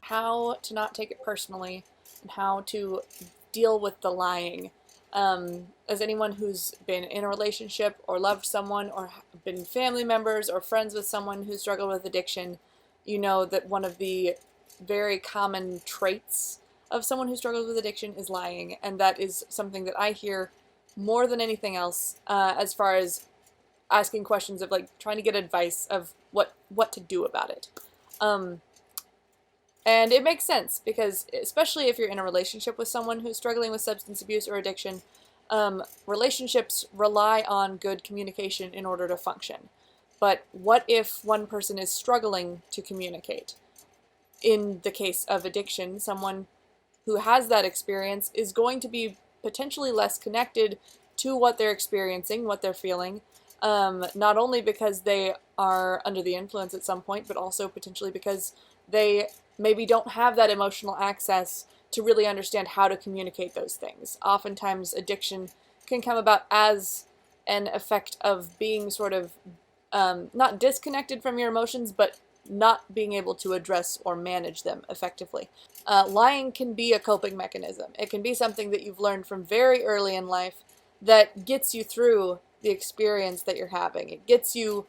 how to not take it personally and how to deal with the lying. As anyone who's been in a relationship or loved someone or been family members or friends with someone who struggled with addiction, you know that one of the very common traits of someone who struggles with addiction is lying, and that is something that I hear more than anything else, as far as asking questions of like trying to get advice of what to do about it. And it makes sense because especially if you're in a relationship with someone who's struggling with substance abuse or addiction, relationships rely on good communication in order to function. But what if one person is struggling to communicate? In the case of addiction, someone who has that experience is going to be potentially less connected to what they're experiencing, what they're feeling, not only because they are under the influence at some point, but also potentially because they maybe don't have that emotional access to really understand how to communicate those things. Oftentimes, addiction can come about as an effect of being sort of not disconnected from your emotions, but not being able to address or manage them effectively. Lying can be a coping mechanism. It can be something that you've learned from very early in life that gets you through the experience that you're having. It gets you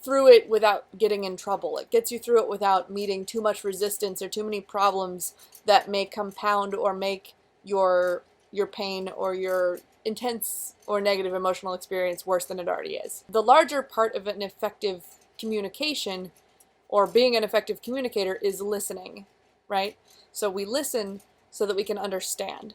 through it without getting in trouble. It gets you through it without meeting too much resistance or too many problems that may compound or make your pain or your intense or negative emotional experience worse than it already is. The larger part of an effective communication or being an effective communicator is listening, right? So we listen so that we can understand.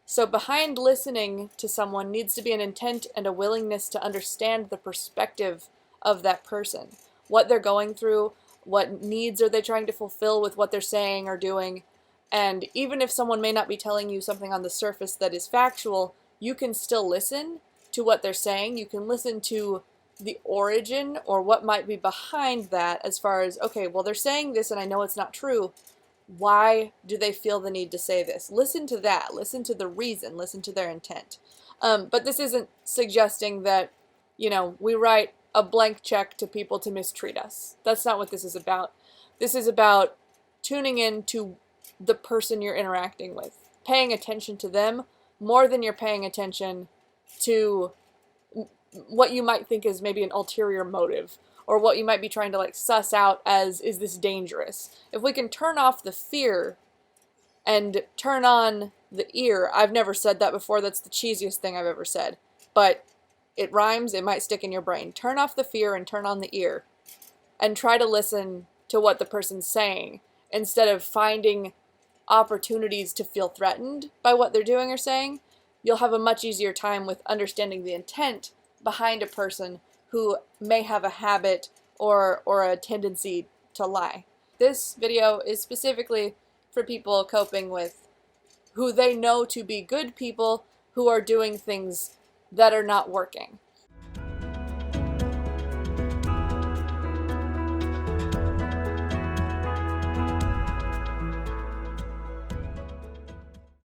So behind listening to someone needs to be an intent and a willingness to understand the perspective of that person, what they're going through, what needs are they trying to fulfill with what they're saying or doing. And even if someone may not be telling you something on the surface that is factual, you can still listen to what they're saying. You can listen to the origin or what might be behind that, as far as, okay, well, they're saying this and I know it's not true. Why do they feel the need to say this? Listen to that. Listen to the reason. Listen to their intent. But this isn't suggesting that, we write a blank check to people to mistreat us. That's not what this is about. This is about tuning in to the person you're interacting with, paying attention to them more than you're paying attention to what you might think is maybe an ulterior motive, or what you might be trying to like suss out as, is this dangerous? If we can turn off the fear and turn on the ear, I've never said that before, that's the cheesiest thing I've ever said, but it rhymes, it might stick in your brain. Turn off the fear and turn on the ear, and try to listen to what the person's saying, instead of finding opportunities to feel threatened by what they're doing or saying. You'll have a much easier time with understanding the intent behind a person who may have a habit or a tendency to lie. This video is specifically for people coping with who they know to be good people who are doing things that are not working.